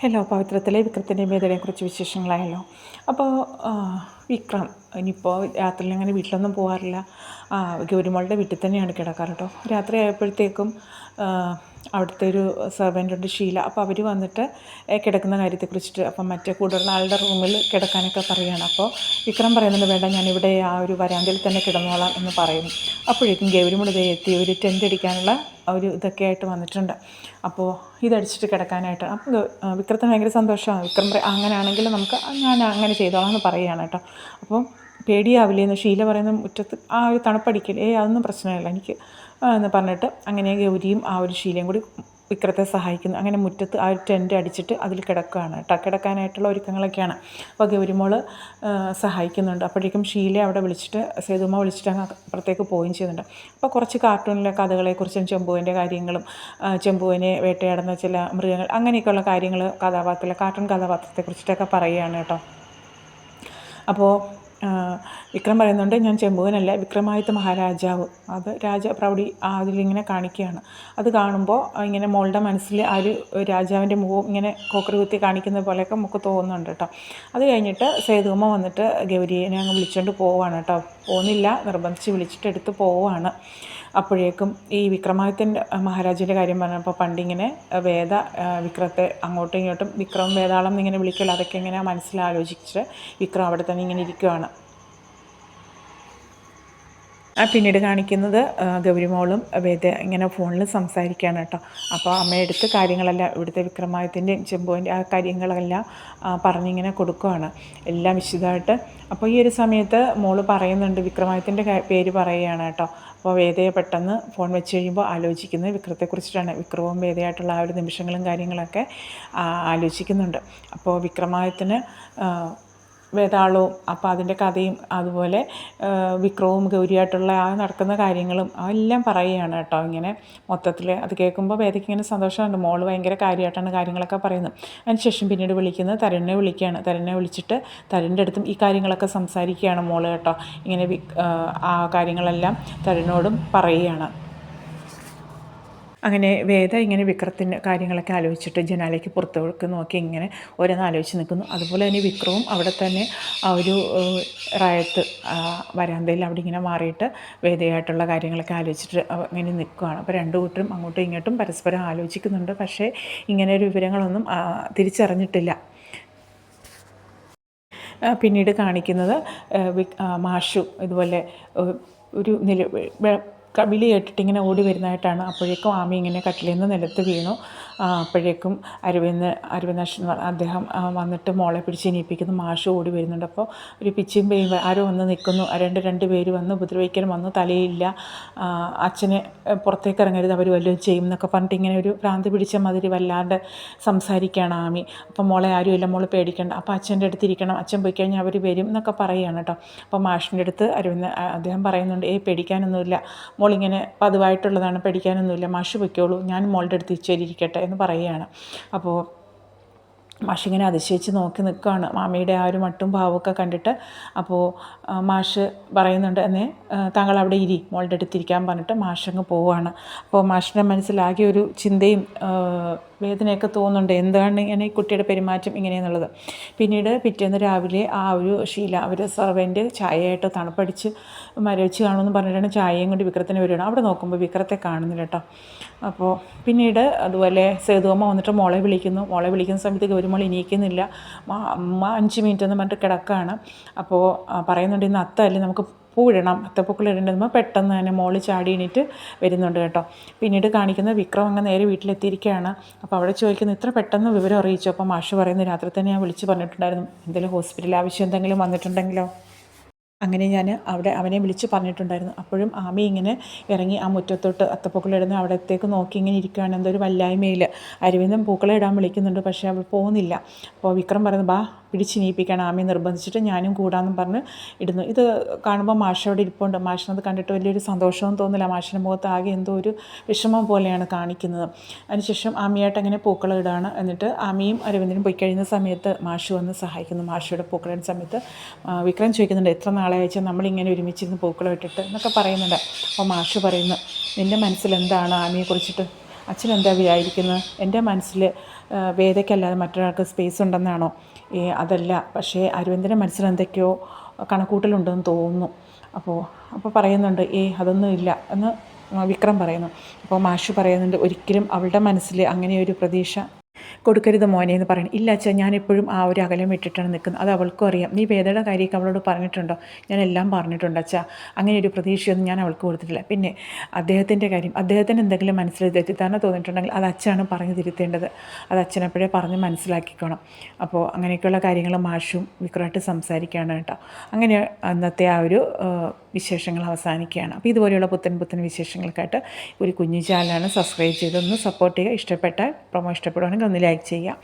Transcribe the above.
Hello, പവിത്രത്തിലെ വിക്രത്തിൻ്റെ മേധയെക്കുറിച്ച് വിശേഷങ്ങളായല്ലോ. അപ്പോൾ വിക്രം ഇനിയിപ്പോൾ രാത്രിയിൽ അങ്ങനെ വീട്ടിലൊന്നും പോകാറില്ല. ഗൗരിമോളുടെ വീട്ടിൽ തന്നെയാണ് കിടക്കാറ് കേട്ടോ. രാത്രി ആയപ്പോഴത്തേക്കും അവിടുത്തെ ഒരു സെർവൻ്റുണ്ട്, ഷീല. അപ്പോൾ അവർ വന്നിട്ട് കിടക്കുന്ന കാര്യത്തെക്കുറിച്ചിട്ട് അപ്പം മറ്റേ കൂടുതലുള്ള ആളുടെ റൂമിൽ കിടക്കാനൊക്കെ പറയുകയാണ്. അപ്പോൾ വിക്രം പറയുന്നുണ്ട്, വേണ്ട, ഞാനിവിടെ ആ ഒരു വരാന്തയിൽ തന്നെ കിടന്നോളാം എന്ന് പറയുന്നു. അപ്പോഴേക്കും ഗൗരിമോൾ എത്തി ഒരു ടെൻ്റ് അടിക്കാനുള്ള ഒരു ഇതൊക്കെ ആയിട്ട് വന്നിട്ടുണ്ട്. അപ്പോൾ ഇതടിച്ചിട്ട് കിടക്കാനായിട്ട് അപ്പോൾ വിക്രത്തിന് ഭയങ്കര സന്തോഷമാണ്. വിക്രം അങ്ങനെയാണെങ്കിൽ നമുക്ക് ഞാൻ അങ്ങനെ ചെയ്തോളാം എന്ന് പറയുകയാണ് കേട്ടോ. അപ്പോൾ പേടിയാവില്ലേന്ന് ഷീല പറയുന്ന, മുറ്റത്ത് ആ ഒരു തണുപ്പടിക്കൽ അതൊന്നും പ്രശ്നമില്ല എനിക്ക് എന്ന് പറഞ്ഞിട്ട് അങ്ങനെ ഗൗരിയും ആ ഒരു ഷീലയും കൂടി വിക്രത്തെ സഹായിക്കുന്നു. അങ്ങനെ മുറ്റത്ത് ആ ഒരു ടെൻ്റ് അടിച്ചിട്ട് അതിൽ കിടക്കുകയാണ് കേട്ടോ. കിടക്കാനായിട്ടുള്ള ഒരുക്കങ്ങളൊക്കെയാണ്. അപ്പോൾ ഗൗരിമോൾ സഹായിക്കുന്നുണ്ട്. അപ്പോഴേക്കും ഷീല അവിടെ വിളിച്ചിട്ട് സേതുമ്മ വിളിച്ചിട്ട് അങ്ങ് അപ്പുറത്തേക്ക് പോവുകയും ചെയ്യുന്നുണ്ട്. അപ്പോൾ കുറച്ച് കാർട്ടൂണിലെ കഥകളെക്കുറിച്ചും ചെമ്പുവിൻ്റെ കാര്യങ്ങളും ചെമ്പുവിനെ വേട്ടയാടുന്ന ചില മൃഗങ്ങൾ അങ്ങനെയൊക്കെയുള്ള കാര്യങ്ങൾ കാർട്ടൂൺ കഥാപാത്രത്തെക്കുറിച്ചിട്ടൊക്കെ പറയുകയാണ് കേട്ടോ. അപ്പോൾ വിക്രം പറയുന്നുണ്ട്, ഞാൻ ചെമ്പുവനല്ല, വിക്രമാദിത്യ മഹാരാജാവ്, അത് പ്രൗഢി അതിലിങ്ങനെ കാണിക്കുകയാണ്. അത് കാണുമ്പോൾ ഇങ്ങനെ മോളുടെ മനസ്സിൽ ആ ഒരു രാജാവിൻ്റെ മുഖം ഇങ്ങനെ കോക്കറി കുത്തി കാണിക്കുന്ന പോലെയൊക്കെ നമുക്ക് തോന്നുന്നുണ്ട് കേട്ടോ. അത് കഴിഞ്ഞിട്ട് സേതുമ്മ വന്നിട്ട് ഗൗരിയെ അങ്ങ് വിളിച്ചുകൊണ്ട് പോവുകയാണ് കേട്ടോ. പോകുന്നില്ല, നിർബന്ധിച്ച് വിളിച്ചിട്ട് എടുത്ത് പോവുകയാണ്. അപ്പോഴേക്കും ഈ വിക്രമാദിത്യൻ്റെ മഹാരാജൻ്റെ കാര്യം പറഞ്ഞപ്പോൾ പണ്ടിങ്ങനെ വിക്രത്തെ അങ്ങോട്ടും ഇങ്ങോട്ടും വിക്രം വേതാളം എന്നിങ്ങനെ വിളിക്കൽ, അതൊക്കെ ഇങ്ങനെ മനസ്സിലാലോചിച്ചിട്ട് വിക്രം അവിടെ തന്നെ ഇങ്ങനെ ഇരിക്കുകയാണ്. പിന്നീട് കാണിക്കുന്നത് ഗൗരിമോളും ഇങ്ങനെ ഫോണിൽ സംസാരിക്കുകയാണ് കേട്ടോ. അപ്പോൾ അമ്മയെടുത്ത് കാര്യങ്ങളെല്ലാം ഇവിടുത്തെ വിക്രമാദിത്യൻ്റെയും ചെമ്പുവിൻ്റെ ആ കാര്യങ്ങളെല്ലാം പറഞ്ഞിങ്ങനെ കൊടുക്കുകയാണ്, എല്ലാം വിശദമായിട്ട്. അപ്പോൾ ഈ ഒരു സമയത്ത് മോള് പറയുന്നുണ്ട്, വിക്രമാദിത്യൻ്റെ പേര് പറയുകയാണ് കേട്ടോ. അപ്പോൾ വേദയെ പെട്ടെന്ന് ഫോൺ വെച്ച് കഴിയുമ്പോൾ ആലോചിക്കുന്നത് വിക്രത്തെക്കുറിച്ചിട്ടാണ്. വിക്രവും വേദയായിട്ടുള്ള ആ ഒരു നിമിഷങ്ങളും കാര്യങ്ങളൊക്കെ ആലോചിക്കുന്നുണ്ട്. അപ്പോൾ വിക്രമാദിത്യന് വേതാളവും അപ്പോൾ അതിൻ്റെ കഥയും അതുപോലെ വിക്രവും ഗൗരിയായിട്ടുള്ള ആ നടക്കുന്ന കാര്യങ്ങളും എല്ലാം പറയുകയാണ് കേട്ടോ. ഇങ്ങനെ മൊത്തത്തിൽ അത് കേൾക്കുമ്പോൾ വേദയ്ക്ക് ഇങ്ങനെ സന്തോഷമുണ്ട്. മോള് ഭയങ്കര കാര്യമായിട്ടാണ് കാര്യങ്ങളൊക്കെ പറയുന്നത്. അതിനുശേഷം പിന്നീട് വിളിക്കുന്നത് തരുണിനെ വിളിക്കുകയാണ്. തരുണിനെ വിളിച്ചിട്ട് തരുണിൻ്റെ അടുത്തും ഈ കാര്യങ്ങളൊക്കെ സംസാരിക്കുകയാണ് മോള് കേട്ടോ. ഇങ്ങനെ ആ കാര്യങ്ങളെല്ലാം തരുണിനോടും പറയുകയാണ്. അങ്ങനെ വേദ ഇങ്ങനെ വിക്രത്തിൻ്റെ കാര്യങ്ങളൊക്കെ ആലോചിച്ചിട്ട് ജനാലയ്ക്ക് പുറത്തേക്ക് നോക്കി ഇങ്ങനെ ഓരോന്ന് ആലോചിച്ച് നിൽക്കുന്നു. അതുപോലെ തന്നെ വിക്രവും അവിടെ തന്നെ ആ ഒരു റായത്ത് വരാന്തയിൽ അവിടെ ഇങ്ങനെ മാറിയിട്ട് വേദയായിട്ടുള്ള കാര്യങ്ങളൊക്കെ ആലോചിച്ചിട്ട് ഇങ്ങനെ നിൽക്കുകയാണ്. അപ്പോൾ രണ്ടു കൂട്ടരും അങ്ങോട്ടും ഇങ്ങോട്ടും പരസ്പരം ആലോചിക്കുന്നുണ്ട്. പക്ഷേ ഇങ്ങനെ ഒരു വിവരങ്ങളൊന്നും തിരിച്ചറിഞ്ഞിട്ടില്ല. പിന്നീട് കാണിക്കുന്നത് മാഷു ഇതുപോലെ ഒരു വിളി കേട്ടിട്ട് ഇങ്ങനെ ഓടി വരുന്നതായിട്ടാണ്. അപ്പോഴേക്കും ആമി ഇങ്ങനെ കട്ടിലിൽ നിന്ന് നിലത്ത് വീണു. അപ്പോഴേക്കും അരവിന്ദാക്ഷൻ അദ്ദേഹം വന്നിട്ട് മോളെ പിടിച്ച് ഇനിയിപ്പിക്കുന്നു. മാഷ് ഓടി വരുന്നുണ്ട്. അപ്പോൾ ഒരു പിച്ചിയും പേയും ആരോ വന്ന് നിൽക്കുന്നു. രണ്ട് പേര് വന്ന് ഉപദ്രവിക്കാൻ വന്നു. തലയില്ല, അച്ഛനെ പുറത്തേക്ക് ഇറങ്ങരുത്, അവർ വല്ലതും ചെയ്യും എന്നൊക്കെ പറഞ്ഞിട്ട് ഇങ്ങനെ ഒരു ഭ്രാന്ത് പിടിച്ച മാതിരി വല്ലാണ്ട് സംസാരിക്കുകയാണ് ആമി. അപ്പം മോളെ ആരുമില്ല, മോള് പേടിക്കണ്ട, അപ്പോൾ അച്ഛൻ്റെ അടുത്ത് ഇരിക്കണം, അച്ഛൻ പോയി കഴിഞ്ഞാൽ അവർ വരും എന്നൊക്കെ പറയുകയാണ് കേട്ടോ. അപ്പോൾ മാഷിൻ്റെ അടുത്ത് അദ്ദേഹം പറയുന്നുണ്ട്, പേടിക്കാനൊന്നുമില്ല, മോളിങ്ങനെ പതിവായിട്ടുള്ളതാണ്, പേടിക്കാനൊന്നുമില്ല, മാഷ് പൊയ്ക്കോളൂ, ഞാൻ മോളുടെ അടുത്ത് ഇരിക്കട്ടെ എന്ന് പറയുകയാണ്. അപ്പോൾ മാഷിങ്ങനെ അതിശയിച്ച് നോക്കി നിൽക്കുകയാണ് മാമിയുടെ ആ ഒരു മട്ടും ഭാവമൊക്കെ കണ്ടിട്ട്. അപ്പോൾ മാഷ് പറയുന്നുണ്ട്, എന്നേ താങ്കൾ അവിടെ മോളുടെ അടുത്തിരിക്കാൻ പറഞ്ഞിട്ട് മാഷങ്ങ് പോവുകയാണ്. അപ്പോൾ മാഷിൻ്റെ മനസ്സിലാകെ ഒരു ചിന്തയും വേദനയൊക്കെ തോന്നുന്നുണ്ട്, എന്താണ് ഇങ്ങനെ കുട്ടിയുടെ പെരുമാറ്റം ഇങ്ങനെയെന്നുള്ളത്. പിന്നീട് പിറ്റേന്ന് രാവിലെ ആ ഒരു ഷീല അവർ സെർവൻ്റ് ചായയായിട്ട് തണുപ്പടിച്ച് മരവിച്ച് കാണുമെന്ന് പറഞ്ഞിട്ടാണ് ചായയും കൊണ്ട് വിക്രത്തിന് വരികയാണ്. അവിടെ നോക്കുമ്പോൾ വിക്രത്തെ കാണുന്നില്ല കേട്ടോ. അപ്പോൾ പിന്നീട് അതുപോലെ സേതുവമ്മ വന്നിട്ട് മോളെ വിളിക്കുന്ന സമയത്ത് ഗൗരിമോൾ എണീക്കുന്നില്ല. അമ്മ 5 മിനിറ്റ് എന്ന് പറഞ്ഞിട്ട് കിടക്കുകയാണ്. അപ്പോൾ പറയുന്നുണ്ട്, ഇന്ന് അത്തല്ലേ, നമുക്ക് പൂവിടണം, അത്തപ്പൂക്കൾ ഇടേണ്ടതുമ്പോൾ പെട്ടെന്ന് തന്നെ മോള് ചാടി എണീറ്റ് വരുന്നുണ്ട് കേട്ടോ. പിന്നീട് കാണിക്കുന്നത് വിക്രം അങ്ങ് നേരെ വീട്ടിലെത്തിയിരിക്കുകയാണ്. അപ്പോൾ അവിടെ ചോദിക്കുന്നു, ഇത്ര പെട്ടെന്ന് വിവരം അറിയിച്ചു? അപ്പോൾ മാഷ് പറയുന്നു, രാത്രി തന്നെ ഞാൻ വിളിച്ച് പറഞ്ഞിട്ടുണ്ടായിരുന്നു, എന്തെങ്കിലും ഹോസ്പിറ്റൽ ആവശ്യം എന്തെങ്കിലും വന്നിട്ടുണ്ടെങ്കിലോ. അങ്ങനെ ഞാൻ അവിടെ അവനെ വിളിച്ച് പറഞ്ഞിട്ടുണ്ടായിരുന്നു. അപ്പോഴും ആമി ഇങ്ങനെ ഇറങ്ങി ആ മുറ്റത്തോട്ട് അത്തപ്പൂക്കളിടുന്ന അവിടത്തേക്ക് നോക്കി ഇങ്ങനെ ഇരിക്കുകയാണ്. എന്തോ ഒരു വല്ലായ്മയിൽ അരവിന്ദൻ പൂക്കളെ ഇടാൻ വിളിക്കുന്നുണ്ട്, പക്ഷേ അവൾ പോകുന്നില്ല. അപ്പോൾ വിക്രം പറയുന്നു, ബാ പിടിച്ചിനിയിപ്പിക്കുകയാണ്. ആമി നിർബന്ധിച്ചിട്ട് ഞാനും കൂടാമെന്നും പറഞ്ഞ് ഇടുന്നു. ഇത് കാണുമ്പോൾ മാഷ് അവിടെ ഇരിപ്പുണ്ട്. മാഷിനത് കണ്ടിട്ട് വലിയൊരു സന്തോഷവും തോന്നില്ല. മാഷിൻ്റെ മുഖത്ത് ആകെ എന്തോ ഒരു വിഷമം പോലെയാണ് കാണിക്കുന്നത്. അതിനുശേഷം ആമിയായിട്ട് അങ്ങനെ പൂക്കളം ഇടുകയാണ്. എന്നിട്ട് ആമിയും അരവിന്ദനും പോയി കഴിയുന്ന സമയത്ത് മാഷ് വന്ന് സഹായിക്കുന്നു. മാഷയുടെ പൂക്കളിടുന്ന സമയത്ത് വിക്രം ചോദിക്കുന്നുണ്ട്, എത്ര നാളെ വെച്ചാൽ നമ്മളിങ്ങനെ ഒരുമിച്ചിരുന്ന് പൂക്കളം ഇട്ടിട്ട് എന്നൊക്കെ പറയുന്നുണ്ട്. അപ്പോൾ മാഷ് പറയുന്നു, നിൻ്റെ മനസ്സിൽ എന്താണ് ആമിയെക്കുറിച്ചിട്ട്? അച്ഛൻ എന്താ വിചാരിക്കുന്നത്? എൻ്റെ മനസ്സിൽ വേദയ്ക്കല്ലാതെ മറ്റൊരാൾക്ക് സ്പേസ് ഉണ്ടെന്നാണോ? അതല്ല, പക്ഷേ അരവിന്ദൻ്റെ മനസ്സിൽ എന്തൊക്കെയോ കണക്കൂട്ടലുണ്ടെന്ന് തോന്നുന്നു. അപ്പോൾ പറയുന്നുണ്ട് അതൊന്നും ഇല്ല എന്ന് വിക്രം പറയുന്നു. അപ്പോൾ മാഷ് പറയുന്നുണ്ട്, ഒരിക്കലും അവളുടെ മനസ്സിൽ അങ്ങനെയൊരു പ്രതീക്ഷ കൊടുക്കരുത് മോനെ എന്ന് പറയണം. ഇല്ല അച്ഛാ, ഞാനെപ്പോഴും ആ ഒരു അകലം വിട്ടിട്ടാണ് നിൽക്കുന്നത്, അത് അവൾക്കും അറിയാം. നീ വേദയുടെ കാര്യമൊക്കെ അവളോട് പറഞ്ഞിട്ടുണ്ടോ? ഞാൻ എല്ലാം പറഞ്ഞിട്ടുണ്ട് അച്ഛാ. അങ്ങനെ ഒരു പ്രതീക്ഷയൊന്നും ഞാൻ അവൾക്ക് കൊടുത്തിട്ടില്ല. പിന്നെ അദ്ദേഹത്തിൻ്റെ കാര്യം, അദ്ദേഹത്തിന് എന്തെങ്കിലും മനസ്സിൽ തെറ്റിദ്ധാരണ തോന്നിയിട്ടുണ്ടെങ്കിൽ അത് അച്ഛനാണ് പറഞ്ഞു തിരുത്തേണ്ടത്. അത് അച്ഛനെപ്പോഴേ പറഞ്ഞ് മനസ്സിലാക്കിക്കോണം. അപ്പോൾ അങ്ങനെയൊക്കെയുള്ള കാര്യങ്ങൾ മാഷും വിക്രമായിട്ട് സംസാരിക്കുകയാണ് കേട്ടോ. അങ്ങനെ അന്നത്തെ ആ ഒരു വിശേഷങ്ങൾ അവസാനിക്കുകയാണ്. അപ്പോൾ ഇതുപോലെയുള്ള പുത്തൻ വിശേഷങ്ങൾക്കായിട്ട് ഒരു കുഞ്ഞു ചാനലാണ്. സബ്സ്ക്രൈബ് ചെയ്തൊന്ന് സപ്പോർട്ട് ചെയ്യുക. ഇഷ്ടപ്പെട്ടാൽ പ്രൊമോ ഇഷ്ടപ്പെടുവാണെങ്കിൽ ഒന്ന് ലൈക്ക് ചെയ്യുക.